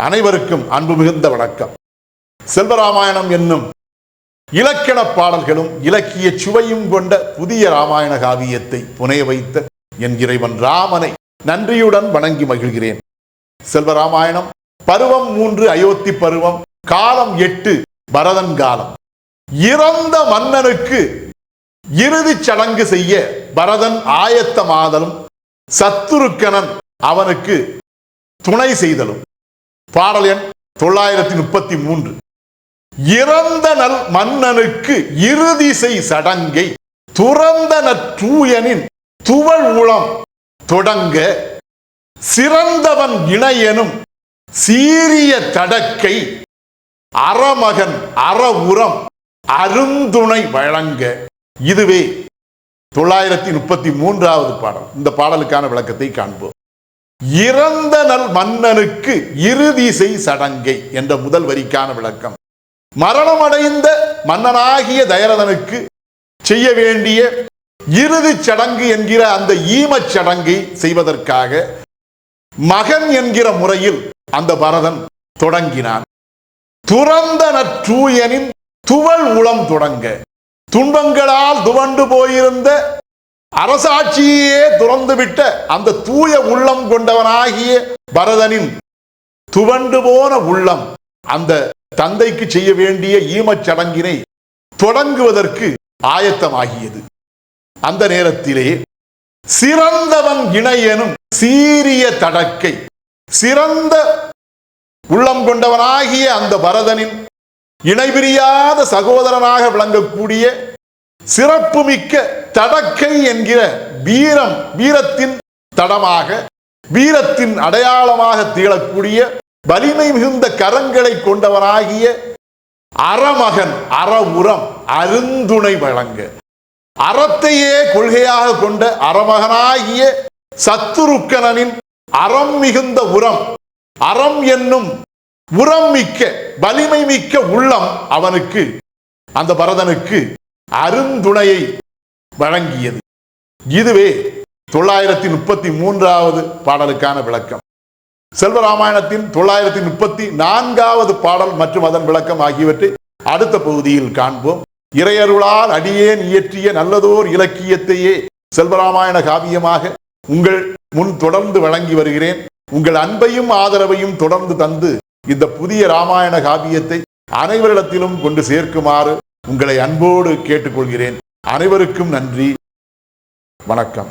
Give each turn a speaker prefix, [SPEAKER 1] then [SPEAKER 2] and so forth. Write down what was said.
[SPEAKER 1] அனைவருக்கும் அன்பு மிகுந்த வணக்கம். செல்வராமாயணம் என்னும் இலக்கண பாடல்களும் இலக்கிய சுவையும் கொண்ட புதிய ராமாயண காவியத்தை புனைய வைத்த என் இறைவன் ராமனை நன்றியுடன் வணங்கி மகிழ்கிறேன். செல்வராமாயணம் பருவம் 3 அயோத்தி பருவம், காலம் 8 பரதன் காலம். இறந்த மன்னனுக்கு இறுதி சடங்கு செய்ய பரதன் ஆயத்தமாதலும் சத்துருக்கணன் அவனுக்கு துணை செய்தலும். பாடல் எண் 933. இறந்த நல் மன்னனுக்கு இறுதிசை சடங்கை துறந்த நற்றூயனின் துவள் உளம் தொடங்க சிறந்தவன் இணையனும் சீரிய தடக்கை அறமகன் அறவுரம் அருந்துணை வழங்க. இதுவே 933வது பாடல். இந்த பாடலுக்கான விளக்கத்தை காண்போம். இறந்த நல் மன்னனுக்கு இறுதிசை சடங்கை என்ற முதல் வரிக்கான விளக்கம். மரணமடைந்த மன்னனாகிய தயரதனுக்கு செய்ய வேண்டிய இறுதி சடங்கு என்கிற அந்த ஈமச் சடங்கை செய்வதற்காக மகன் என்கிற முறையில் அந்த பரதன் தொடங்கினான். துறந்த நற்றூயனின் துவள் உளம் தொடங்க, துன்பங்களால் துவண்டு போயிருந்த அரசாட்சியே துறந்துவிட்ட அந்த தூய உள்ளம் கொண்டவனாகிய பரதனின் துவண்டு போன உள்ளம் அந்த தந்தைக்கு செய்ய வேண்டிய ஈமச் சடங்கினை தொடங்குவதற்கு ஆயத்தமாகியது. அந்த நேரத்திலே சிறந்தவன் இணையனும் சீரிய தடக்கை, சிறந்த உள்ளம் கொண்டவனாகிய அந்த பரதனின் இணைபிரியாத சகோதரனாக விளங்கக்கூடிய சிறப்புமிக்க தடக்கை என்கிற வீரம், வீரத்தின் தடமாக, வீரத்தின் அடையாளமாக திகழக்கூடிய வலிமை மிகுந்த கரங்களை கொண்டவனாகிய அறமகன் அறவுரம் அருந்துணை வழங்க, அறத்தையே கொள்கையாக கொண்ட அறமகனாகிய சத்துருக்கணனின் அறம் மிகுந்த உரம், அறம் என்னும் உரம் மிக்க வலிமை மிக்க உள்ளம் அவனுக்கு, அந்த பரதனுக்கு அருந்துணையை வழங்கியது. இதுவே 933வது பாடலுக்கான விளக்கம். செல்வராமாயணத்தின் 934வது பாடல் மற்றும் அதன் விளக்கம் ஆகியவற்றை அடுத்த பகுதியில் காண்போம். இறையருளால் அடியேன் இயற்றிய நல்லதோர் இலக்கியத்தையே செல்வராமாயண காவியமாக உங்கள் முன் தொடர்ந்து வழங்கி வருகிறேன். உங்கள் அன்பையும் ஆதரவையும் தொடர்ந்து தந்து இந்த புதிய ராமாயண காவியத்தை அனைவரிடத்திலும் கொண்டு சேர்க்குமாறு உங்களை அன்போடு கேட்டுக்கொள்கிறேன். அனைவருக்கும் நன்றி, வணக்கம்.